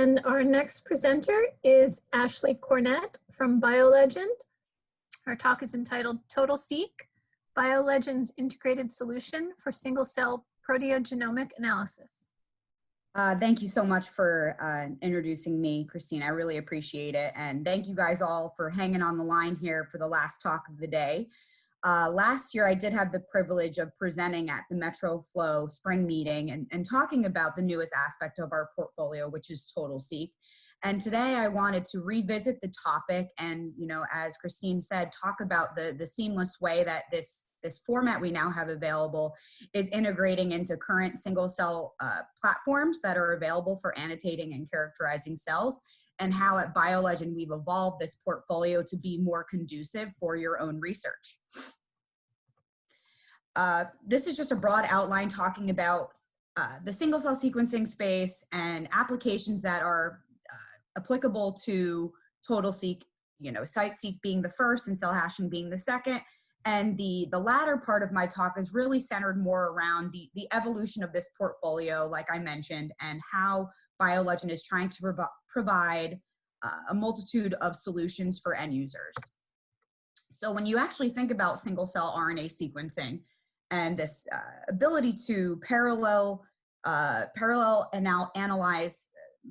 And our next presenter is Ashley Cornett from BioLegend. Her talk is entitled TotalSeq, BioLegend's Integrated Solution for Single-Cell Proteogenomic Analysis. Thank you so much for introducing me, Christine. I really appreciate it. And thank you guys all for hanging on the line here for the last talk of the day. Last year, I did have the privilege of presenting at the MetroFlow spring meeting and talking about the newest aspect of our portfolio, which is TotalSeq. And today I wanted to revisit the topic and, you know, as Christine said, talk about the seamless way that this format we now have available is integrating into current single-cell platforms that are available for annotating and characterizing cells, and how at BioLegend we've evolved this portfolio to be more conducive for your own research. This is just a broad outline talking about the single-cell sequencing space and applications that are applicable to TotalSeq, you know, CiteSeq being the first and cell hashing being the second. And the latter part of my talk is really centered more around the evolution of this portfolio, like I mentioned, and how BioLegend is trying to provide a multitude of solutions for end users. So when you actually think about single-cell RNA sequencing and this ability to parallel analyze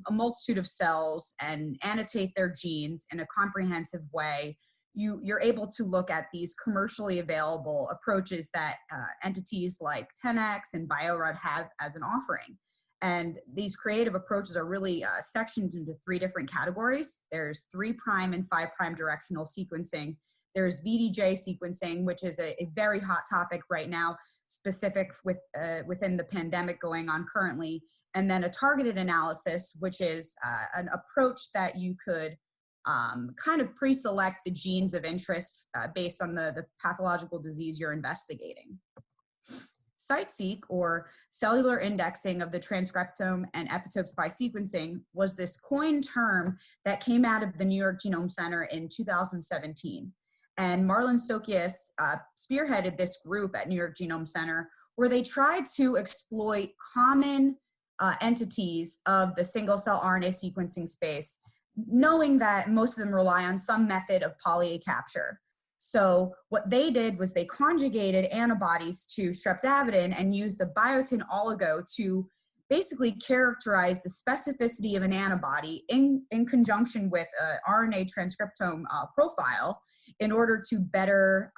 a multitude of cells and annotate their genes in a comprehensive way, you're able to look at these commercially available approaches that entities like 10x and BioRud have as an offering. And these creative approaches are really sectioned into three different categories. There's 3' and 5' directional sequencing. There's VDJ sequencing, which is a very hot topic right now, specific within the pandemic going on currently. And then a targeted analysis, which is an approach that you could kind of pre-select the genes of interest based on the pathological disease you're investigating. CiteSeq, or cellular indexing of the transcriptome and epitopes by sequencing, was this coined term that came out of the New York Genome Center in 2017. And Marlon Sokias spearheaded this group at New York Genome Center, where they tried to exploit common entities of the single-cell RNA sequencing space, knowing that most of them rely on some method of poly-A capture. So what they did was they conjugated antibodies to streptavidin and used a biotin oligo to basically characterize the specificity of an antibody in conjunction with an RNA transcriptome profile in order to better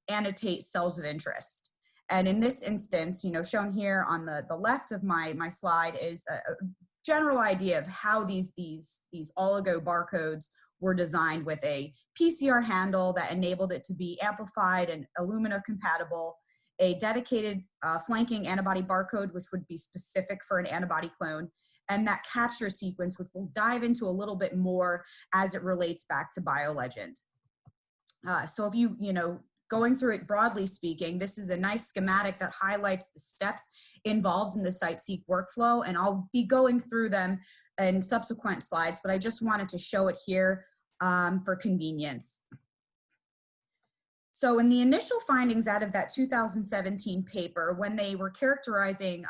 annotate cells of interest. And in this instance, you know, shown here on the left of my slide is a general idea of how these oligo barcodes were designed, with a PCR handle that enabled it to be amplified and Illumina compatible, a dedicated flanking antibody barcode, which would be specific for an antibody clone, and that capture sequence, which we'll dive into a little bit more as it relates back to BioLegend. So if you know, going through it broadly speaking, this is a nice schematic that highlights the steps involved in the CiteSeq workflow, and I'll be going through them in subsequent slides, but I just wanted to show it here for convenience. So in the initial findings out of that 2017 paper, when they were characterizing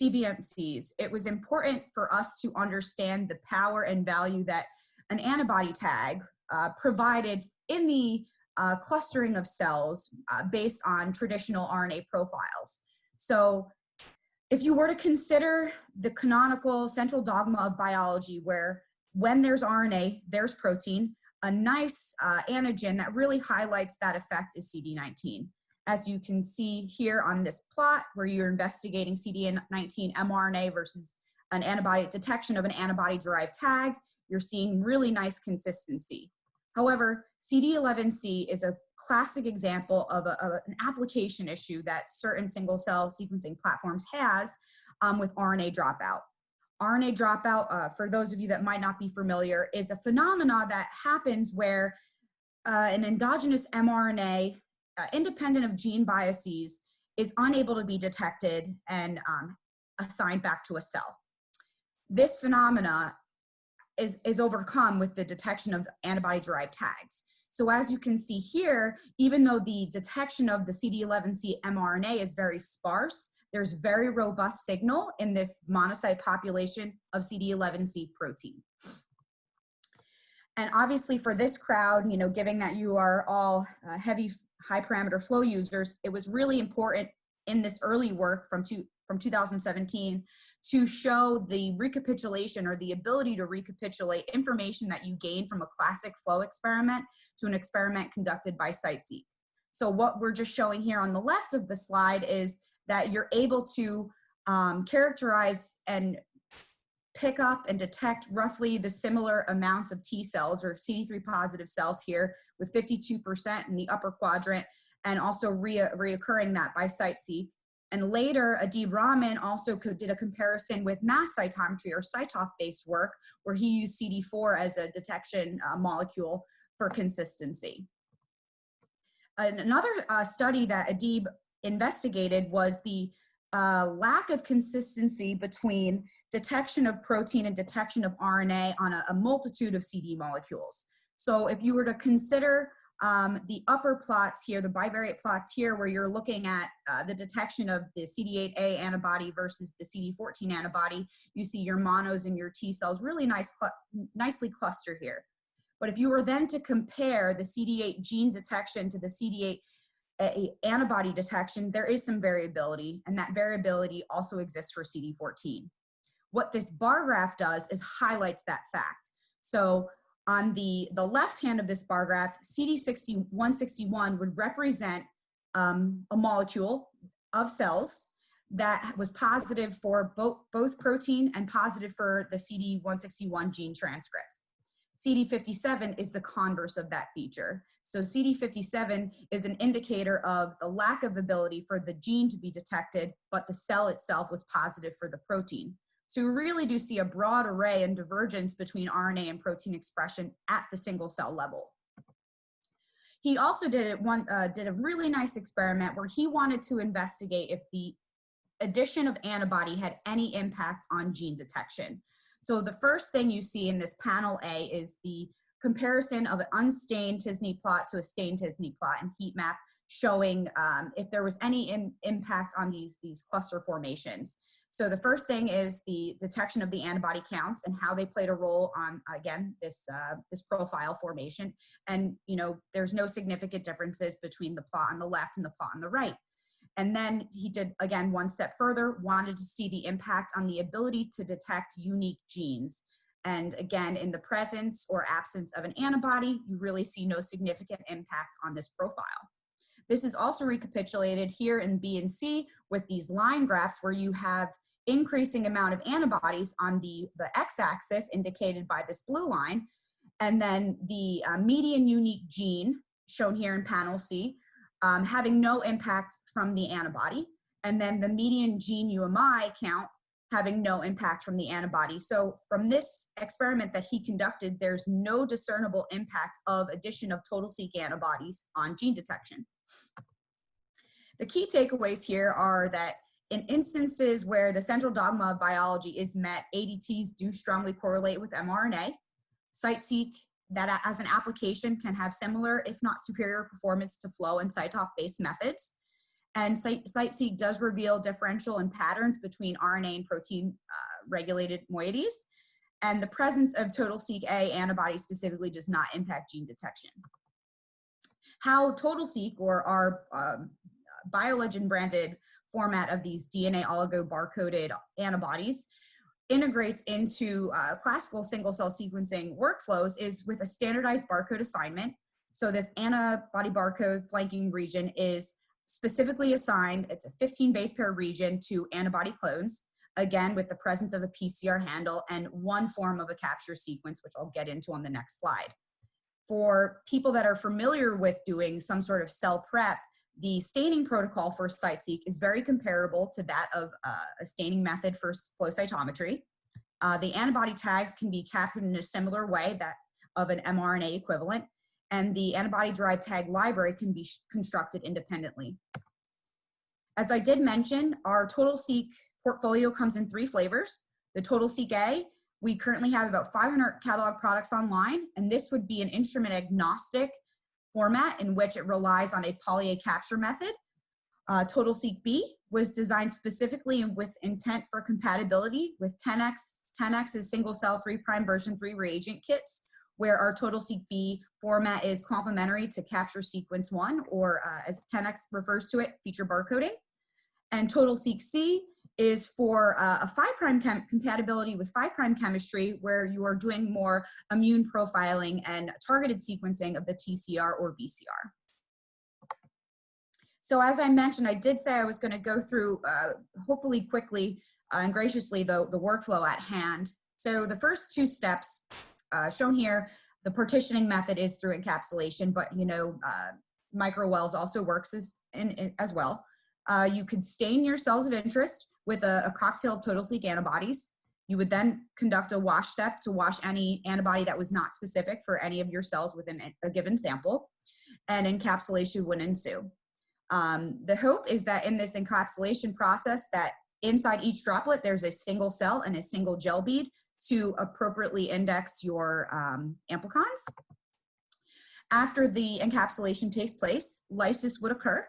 CBMCs, it was important for us to understand the power and value that an antibody tag provided in the clustering of cells based on traditional RNA profiles. So if you were to consider the canonical central dogma of biology, where when there's RNA, there's protein, a nice antigen that really highlights that effect is CD19. As you can see here on this plot, where you're investigating CD19 mRNA versus an antibody detection of an antibody-derived tag, you're seeing really nice consistency. However, CD11C is a classic example of an application issue that certain single-cell sequencing platforms has with RNA dropout. RNA dropout, for those of you that might not be familiar, is a phenomena that happens where an endogenous mRNA, independent of gene biases, is unable to be detected and assigned back to a cell. This phenomena is overcome with the detection of antibody-derived tags. So as you can see here, even though the detection of the CD11C mRNA is very sparse, there's very robust signal in this monocyte population of CD11C protein. And obviously for this crowd, you know, given that you are all heavy, high parameter flow users, it was really important in this early work from 2017 to show the recapitulation or the ability to recapitulate information that you gain from a classic flow experiment to an experiment conducted by TotalSeq. So what we're just showing here on the left of the slide is that you're able to characterize and pick up and detect roughly the similar amounts of T cells or CD3 positive cells here with 52% in the upper quadrant, and also reoccurring that by TotalSeq. And later, Adib Rahman also did a comparison with mass cytometry or CyTOF-based work, where he used CD4 as a detection molecule for consistency. Another study that Adib investigated was the lack of consistency between detection of protein and detection of RNA on a multitude of CD molecules. So if you were to consider the upper plots here, the bivariate plots here, where you're looking at the detection of the CD8A antibody versus the CD14 antibody, you see your monos and your T cells really nicely cluster here. But if you were then to compare the CD8 gene detection to the CD8 antibody detection, there is some variability, and that variability also exists for CD14. What this bar graph does is highlights that fact. So on the left hand of this bar graph, CD161 would represent a molecule of cells that was positive for both protein and positive for the CD161 gene transcript. CD57 is the converse of that feature. So CD57 is an indicator of the lack of ability for the gene to be detected, but the cell itself was positive for the protein. So we really do see a broad array and divergence between RNA and protein expression at the single cell level. He also did a really nice experiment where he wanted to investigate if the addition of antibody had any impact on gene detection. So the first thing you see in this panel A is the comparison of an unstained t-SNE plot to a stained t-SNE plot and heat map, showing if there was any impact on these cluster formations. So the first thing is the detection of the antibody counts and how they played a role on, again, this profile formation. And, you know, there's no significant differences between the plot on the left and the plot on the right. And then he did, again, one step further, wanted to see the impact on the ability to detect unique genes. And again, in the presence or absence of an antibody, you really see no significant impact on this profile. This is also recapitulated here in B and C with these line graphs where you have increasing amount of antibodies on the x-axis indicated by this blue line, and then the median unique gene shown here in panel C, having no impact from the antibody, and then the median gene UMI count having no impact from the antibody. So from this experiment that he conducted, there's no discernible impact of addition of TotalSeq antibodies on gene detection. The key takeaways here are that in instances where the central dogma of biology is met, ADTs do strongly correlate with mRNA. TotalSeq, that as an application, can have similar, if not superior, performance to flow and CyTOF-based methods. And TotalSeq does reveal differential and patterns between RNA and protein regulated moieties. And the presence of TotalSeq A antibody specifically does not impact gene detection. How TotalSeq, or our BioLegend branded format of these DNA oligo barcoded antibodies, integrates into classical single cell sequencing workflows is with a standardized barcode assignment. So this antibody barcode flanking region is specifically assigned, it's a 15 base pair region to antibody clones, again with the presence of a PCR handle and one form of a capture sequence, which I'll get into on the next slide. For people that are familiar with doing some sort of cell prep, the staining protocol for TotalSeq is very comparable to that of a staining method for flow cytometry. The antibody tags can be captured in a similar way that of an mRNA equivalent, and the antibody-derived tag library can be constructed independently. As I did mention, our TotalSeq portfolio comes in 3 flavors. The TotalSeq A, we currently have about 500 catalog products online, and this would be an instrument agnostic format in which it relies on a poly-A capture method. TotalSeq B was designed specifically with intent for compatibility with 10x's single cell 3' version 3 reagent kits, where our TotalSeq B format is complementary to capture sequence 1, or as 10x refers to it, feature barcoding. And TotalSeq C is for a 5' compatibility with 5' chemistry, where you are doing more immune profiling and targeted sequencing of the TCR or BCR. So as I mentioned, I did say I was going to go through, hopefully quickly and graciously, the workflow at hand. So the first 2 steps shown here, the partitioning method is through encapsulation, but microwells also works as well. You could stain your cells of interest with a cocktail of TotalSeq antibodies. You would then conduct a wash step to wash any antibody that was not specific for any of your cells within a given sample, and encapsulation would ensue. The hope is that in this encapsulation process, that inside each droplet, there's a single cell and a single gel bead to appropriately index your amplicons. After the encapsulation takes place, lysis would occur,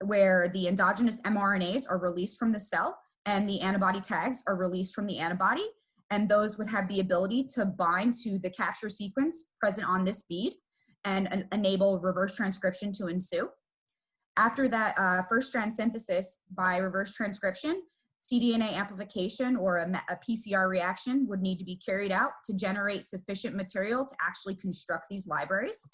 where the endogenous mRNAs are released from the cell and the antibody tags are released from the antibody, and those would have the ability to bind to the capture sequence present on this bead and enable reverse transcription to ensue. After that first strand synthesis by reverse transcription, cDNA amplification or a PCR reaction would need to be carried out to generate sufficient material to actually construct these libraries.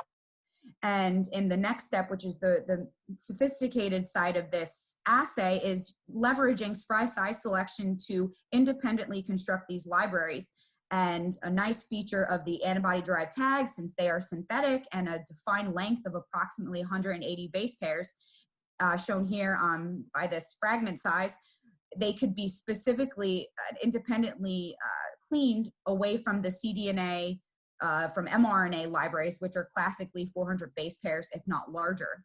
And in the next step, which is the sophisticated side of this assay, is leveraging spry size selection to independently construct these libraries. And a nice feature of the antibody-derived tags, since they are synthetic and a defined length of approximately 180 base pairs, shown here by this fragment size, they could be specifically independently cleaned away from the cDNA from mRNA libraries, which are classically 400 base pairs, if not larger.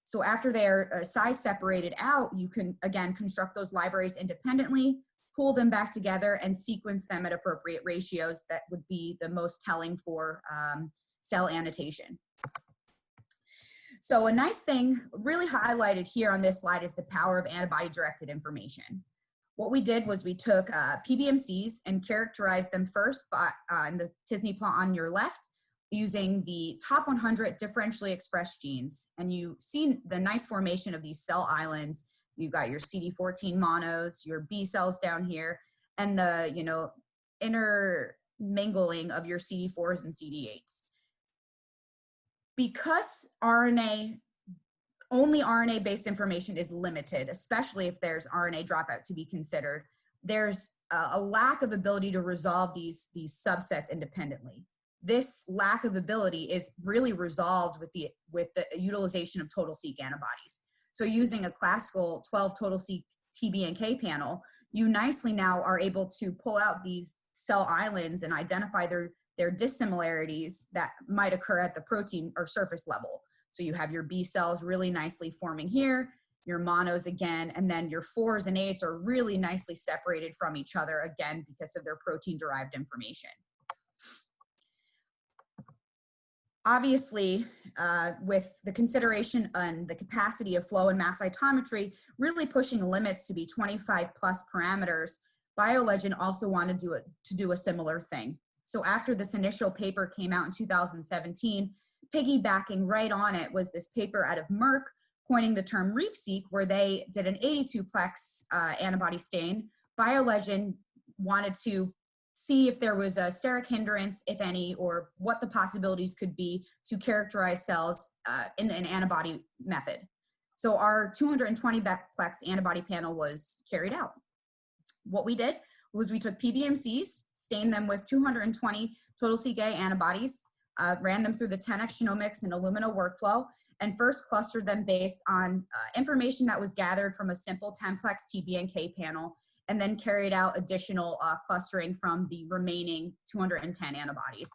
So after they're size separated out, you can, again, construct those libraries independently, pull them back together, and sequence them at appropriate ratios that would be the most telling for cell annotation. So a nice thing really highlighted here on this slide is the power of antibody-directed information. What we did was we took PBMCs and characterized them first in the t-SNE plot on your left using the top 100 differentially expressed genes. And you see the nice formation of these cell islands. You've got your CD14 monos, your B cells down here, and the intermingling of your CD4s and CD8s. Because only RNA-based information is limited, especially if there's RNA dropout to be considered, there's a lack of ability to resolve these subsets independently. This lack of ability is really resolved with the utilization of TotalSeq antibodies. So using a classical 12 TotalSeq TBNK panel, you nicely now are able to pull out these cell islands and identify their dissimilarities that might occur at the protein or surface level. So you have your B cells really nicely forming here, your monos again, and then your 4s and 8s are really nicely separated from each other, again, because of their protein-derived information. Obviously, with the consideration and the capacity of flow and mass cytometry really pushing limits to be 25+ parameters, BioLegend also wanted to do a similar thing. So after this initial paper came out in 2017, piggybacking right on it was this paper out of Merck coining the term ReapSeq, where they did an 82-plex antibody stain. BioLegend wanted to see if there was a steric hindrance, if any, or what the possibilities could be to characterize cells in an antibody method. So our 220-plex antibody panel was carried out. What we did was we took PBMCs, stained them with 220 TotalSeq A antibodies, ran them through the 10x genomics and Illumina workflow, and first clustered them based on information that was gathered from a simple 10-plex TBNK panel, and then carried out additional clustering from the remaining 210 antibodies.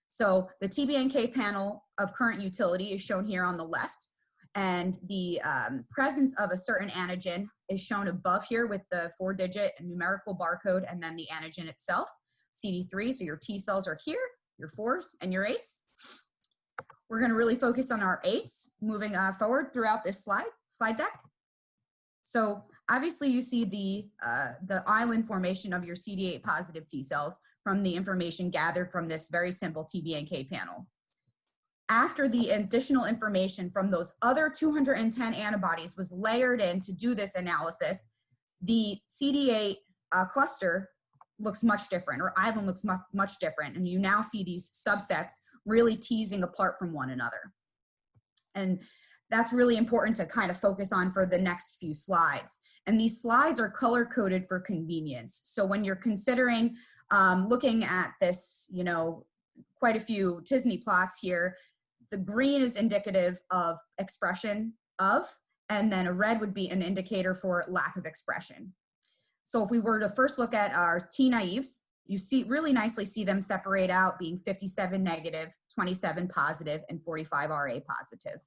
So the TBNK panel of current utility is shown here on the left, and the presence of a certain antigen is shown above here with the 4-digit numerical barcode and then the antigen itself, CD3, so your T cells are here, your 4s and your 8s. We're gonna really focus on our 8s moving forward throughout this slide deck. So obviously you see the island formation of your CD8 positive T cells from the information gathered from this very simple TBNK panel. After the additional information from those other 210 antibodies was layered in to do this analysis, the CD8 cluster looks much different, or island looks much different. And you now see these subsets really teasing apart from one another. And that's really important to kind of focus on for the next few slides. And these slides are color coded for convenience. So when you're considering looking at this, you know, quite a few t-SNE plots here, the green is indicative of expression of, and then a red would be an indicator for lack of expression. So if we were to first look at our T-naives, you see really nicely see them separate out being 57 negative, 27 positive, and 45 RA positive.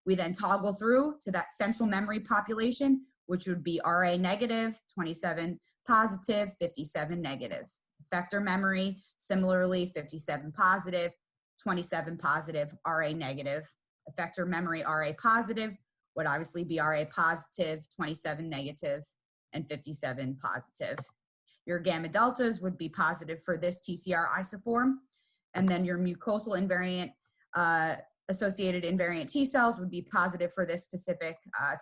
We then toggle through to that central memory population, which would be RA negative, 27 positive, 57 negative. Effector memory, similarly 57 positive, 27 positive, RA negative. Effector memory RA positive would obviously be RA positive, 27 negative, and 57 positive. Your gamma deltas would be positive for this TCR isoform, and then your mucosal invariant associated invariant T cells would be positive for this specific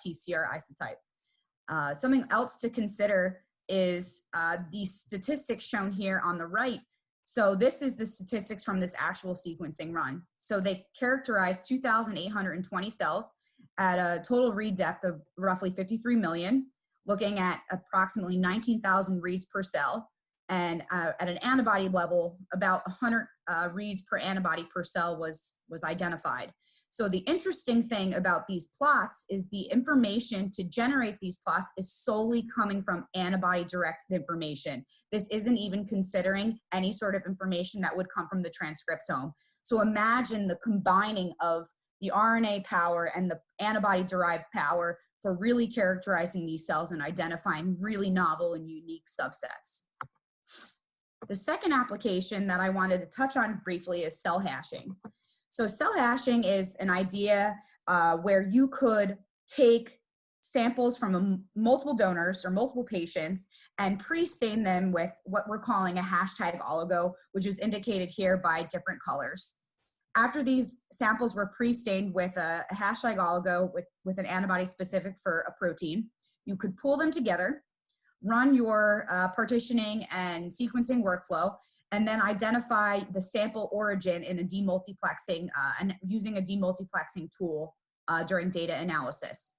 TCR isotype. Something else to consider is the statistics shown here on the right. So this is the statistics from this actual sequencing run. So they characterized 2,820 cells at a total read depth of roughly 53 million, looking at approximately 19,000 reads per cell, and at an antibody level, about 100 reads per antibody per cell was identified. So the interesting thing about these plots is the information to generate these plots is solely coming from antibody-directed information. This isn't even considering any sort of information that would come from the transcriptome. So imagine the combining of the RNA power and the antibody-derived power for really characterizing these cells and identifying really novel and unique subsets. The second application that I wanted to touch on briefly is cell hashing. So cell hashing is an idea where you could take samples from multiple donors or multiple patients and pre-stain them with what we're calling a hashtag oligo, which is indicated here by different colors. After these samples were pre-stained with a hashtag oligo with an antibody specific for a protein, you could pull them together, run your partitioning and sequencing workflow, and then identify the sample origin in a demultiplexing, and using a demultiplexing tool during data analysis.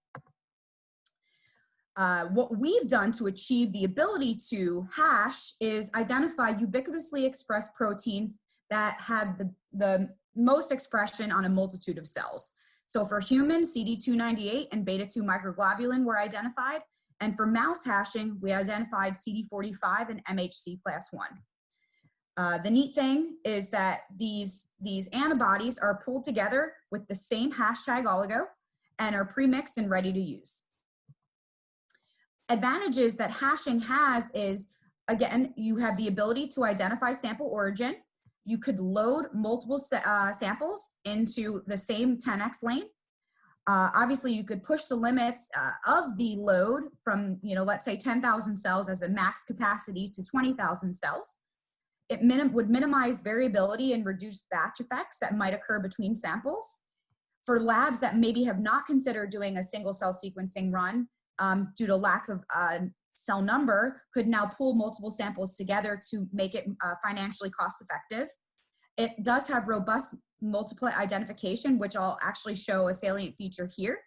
What we've done to achieve the ability to hash is identify ubiquitously expressed proteins that have the most expression on a multitude of cells. So for humans, CD298 and beta-2 microglobulin were identified, and for mouse hashing, we identified CD45 and MHC class 1. The neat thing is that these antibodies are pulled together with the same hashtag oligo and are pre-mixed and ready to use. Advantages that hashing has is, again, you have the ability to identify sample origin. You could load multiple samples into the same 10x lane. Obviously, you could push the limits of the load from, let's say 10,000 cells as a max capacity to 20,000 cells. It would minimize variability and reduce batch effects that might occur between samples. For labs that maybe have not considered doing a single cell sequencing run due to lack of cell number, could now pull multiple samples together to make it financially cost effective. It does have robust multiplet identification, which I'll actually show a salient feature here.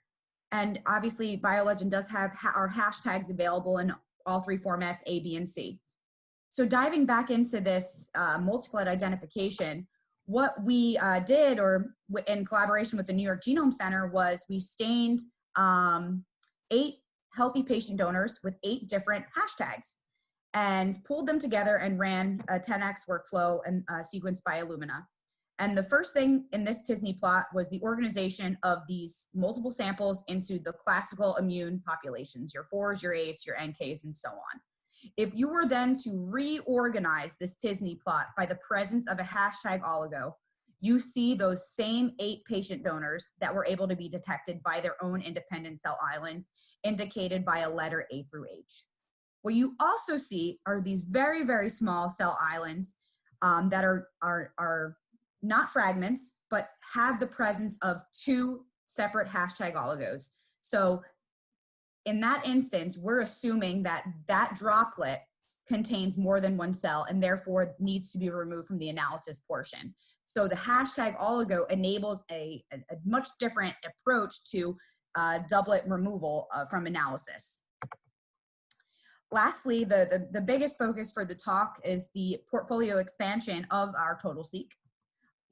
And obviously BioLegend does have our hashtags available in all three formats, A, B, and C. So diving back into this multiplet identification, what we did, or in collaboration with the New York Genome Center, was we stained 8 healthy patient donors with 8 different hashtags and pulled them together and ran a 10x workflow and sequenced by Illumina. And the first thing in this t-SNE plot was the organization of these multiple samples into the classical immune populations, your 4s, your 8s, your NKs, and so on. If you were then to reorganize this t-SNE plot by the presence of a hashtag oligo, you see those same 8 patient donors that were able to be detected by their own independent cell islands, indicated by a letter A through H. What you also see are these very, very small cell islands that are not fragments, but have the presence of 2 separate hashtag oligos. So in that instance, we're assuming that that droplet contains more than 1 cell and therefore needs to be removed from the analysis portion. So the hashtag oligo enables a much different approach to doublet removal from analysis. Lastly, the biggest focus for the talk is the portfolio expansion of our TotalSeq.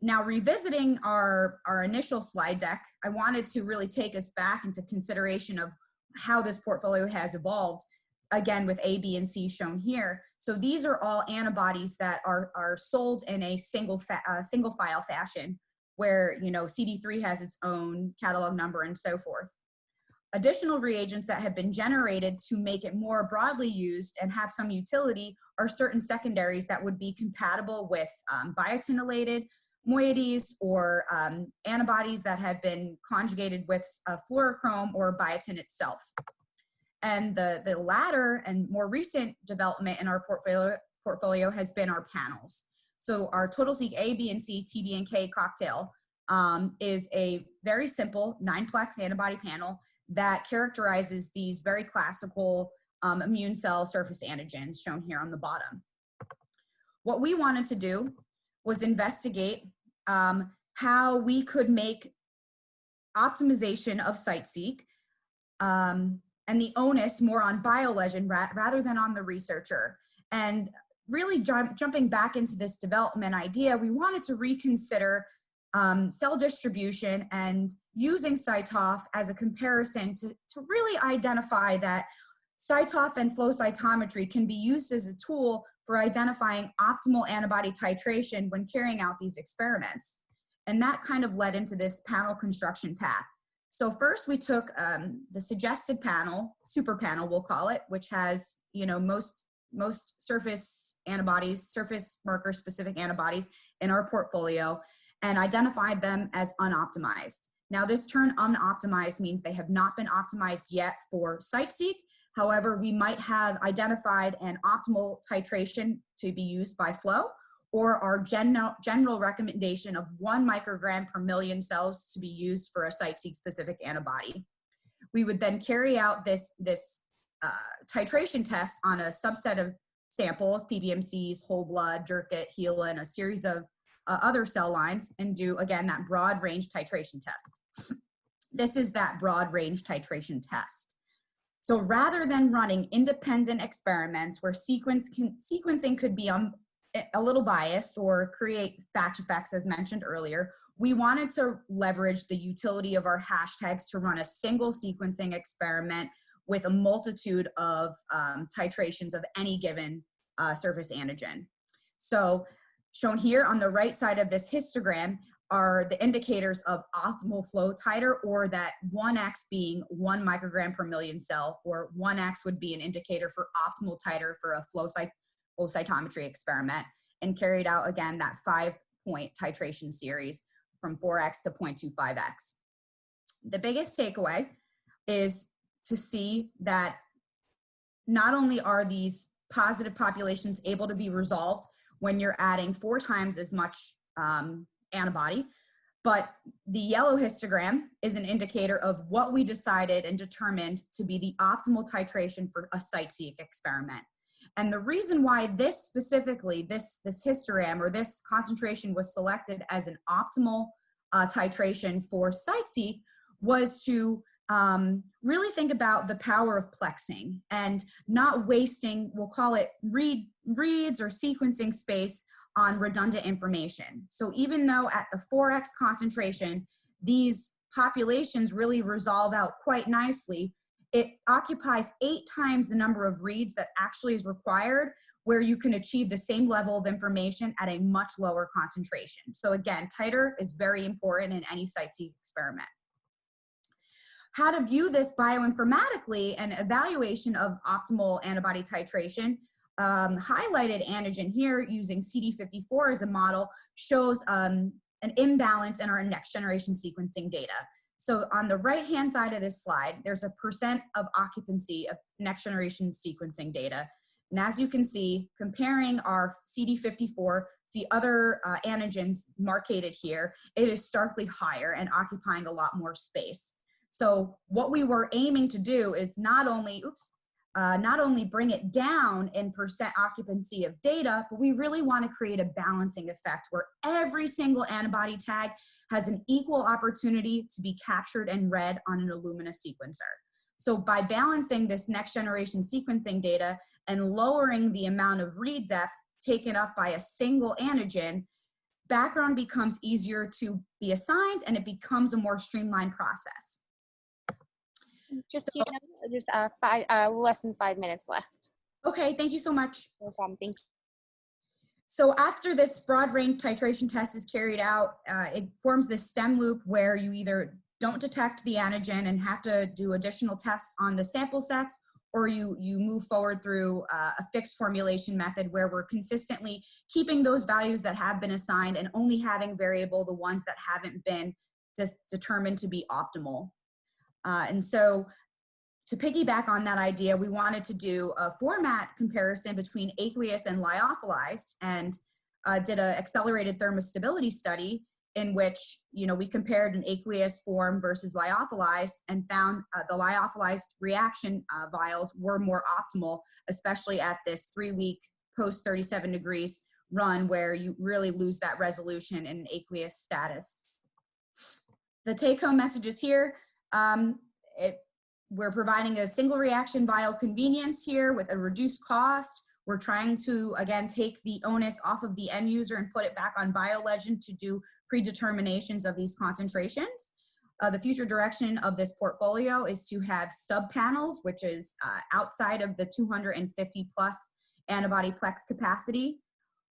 Now, revisiting our initial slide deck, I wanted to really take us back into consideration of how this portfolio has evolved, again, with A, B, and C shown here. So these are all antibodies that are sold in a single file fashion, where, you know, CD3 has its own catalog number and so forth. Additional reagents that have been generated to make it more broadly used and have some utility are certain secondaries that would be compatible with biotinylated moieties or antibodies that have been conjugated with fluorochrome or biotin itself. And the latter and more recent development in our portfolio has been our panels. So our TotalSeq A, B, and C, TB, and K cocktail is a very simple 9-plex antibody panel that characterizes these very classical immune cell surface antigens shown here on the bottom. What we wanted to do was investigate how we could make optimization of CiteSeq and the onus more on BioLegend rather than on the researcher. And really jumping back into this development idea, we wanted to reconsider cell distribution and using CyTOF as a comparison to really identify that CyTOF and flow cytometry can be used as a tool for identifying optimal antibody titration when carrying out these experiments. And that kind of led into this panel construction path. So first we took the suggested panel, super panel we'll call it, which has, you know, most surface antibodies, surface marker specific antibodies in our portfolio, and identified them as unoptimized. Now this term unoptimized means they have not been optimized yet for CiteSeq. However, we might have identified an optimal titration to be used by flow, or our general recommendation of 1 microgram per million cells to be used for a CiteSeq specific antibody. We would then carry out this titration test on a subset of samples, PBMCs, whole blood, Jurkat, HeLa, and a series of other cell lines, and do, again, that broad range titration test. This is that broad range titration test. So rather than running independent experiments where sequencing could be a little biased or create batch effects as mentioned earlier, we wanted to leverage the utility of our hashtags to run a single sequencing experiment with a multitude of titrations of any given surface antigen. So shown here on the right side of this histogram are the indicators of optimal flow titer, or that 1x being 1 microgram per million cell, or 1x would be an indicator for optimal titer for a flow cytometry experiment, and carried out again that 5-point titration series from 4x to 0.25x. The biggest takeaway is to see that not only are these positive populations able to be resolved when you're adding 4 times as much antibody, but the yellow histogram is an indicator of what we decided and determined to be the optimal titration for a CiteSeq experiment. And the reason why this specifically, this histogram or this concentration was selected as an optimal titration for CiteSeq was to really think about the power of plexing and not wasting, we'll call it reads or sequencing space on redundant information. So even though at the 4x concentration, these populations really resolve out quite nicely, it occupies 8 times the number of reads that actually is required, where you can achieve the same level of information at a much lower concentration. So again, titer is very important in any CiteSeq experiment. How to view this bioinformatically and evaluation of optimal antibody titration, highlighted antigen here using CD54 as a model shows an an imbalance in our next generation sequencing data. So on the right-hand side of this slide, there's a percent of occupancy of next generation sequencing data. And as you can see, comparing our CD54 to the other antigens marked here, it is starkly higher and occupying a lot more space. So what we were aiming to do is not only bring it down in percent occupancy of data, but we really want to create a balancing effect where every single antibody tag has an equal opportunity to be captured and read on an Illumina sequencer. So by balancing this next generation sequencing data and lowering the amount of read depth taken up by a single antigen, background becomes easier to be assigned and it becomes a more streamlined process. Just, you know, just less than 5 minutes left. Okay, thank you so much. No problem, thank you. So after this broad range titration test is carried out, it forms this stem loop where you either don't detect the antigen and have to do additional tests on the sample sets, or you move forward through a fixed formulation method where we're consistently keeping those values that have been assigned and only having variable the ones that haven't been just determined to be optimal. And so to piggyback on that idea, we wanted to do a format comparison between aqueous and lyophilized, and did an accelerated thermostability study in which, you know, we compared an aqueous form versus lyophilized and found the lyophilized reaction vials were more optimal, especially at this 3-week post 37 degrees run where you really lose that resolution in aqueous status. The take-home messages here. We're providing a single reaction vial convenience here with a reduced cost. We're trying to, again, take the onus off of the end user and put it back on BioLegend to do predeterminations of these concentrations. The future direction of this portfolio is to have sub-panels, which is outside of the 250 plus antibody plex capacity.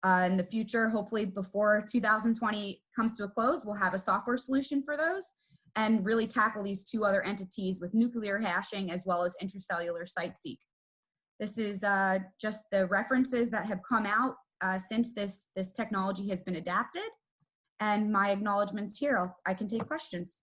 In the future, hopefully before 2020 comes to a close, we'll have a software solution for those and really tackle these 2 other entities with nuclear hashing as well as intracellular site-seq. This is just the references that have come out since this technology has been adapted. And my acknowledgements here, I can take questions.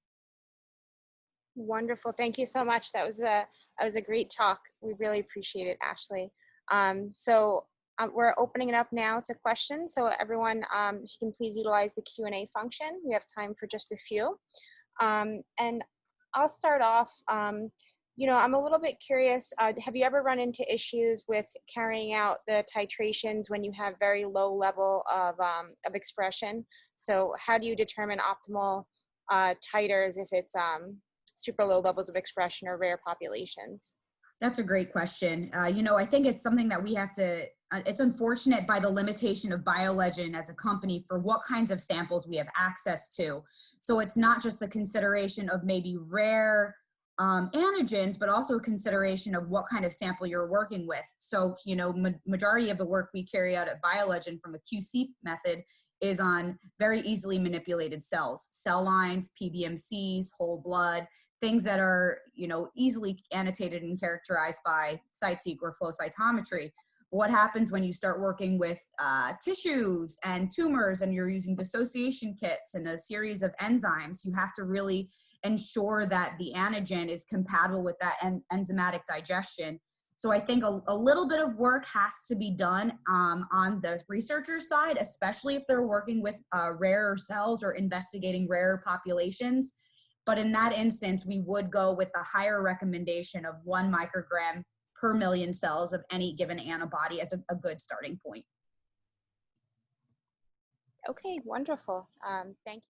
Wonderful, thank you so much. That was a great talk. We really appreciate it, Ashley. We're opening it up now to questions. So everyone, if you can please utilize the Q&A function. We have time for just a few. And I'll start off, you know, I'm a little bit curious, have you ever run into issues with carrying out the titrations when you have very low level of expression? So how do you determine optimal titers if it's super low levels of expression or rare populations? That's a great question. You know, I think it's something that we have to, it's unfortunate by the limitation of BioLegend as a company for what kinds of samples we have access to. So it's not just the consideration of maybe rare antigens, but also a consideration of what kind of sample you're working with. So, you know, majority of the work we carry out at BioLegend from a QC method is on very easily manipulated cells, cell lines, PBMCs, whole blood, things that are, you know, easily annotated and characterized by site-seq or flow cytometry. What happens when you start working with tissues and tumors and you're using dissociation kits and a series of enzymes? You have to really ensure that the antigen is compatible with that enzymatic digestion. So I think a little bit of work has to be done on the researcher side, especially if they're working with rarer cells or investigating rarer populations. But in that instance, we would go with the higher recommendation of 1 microgram per million cells of any given antibody as a good starting point. Okay, wonderful. Thank you.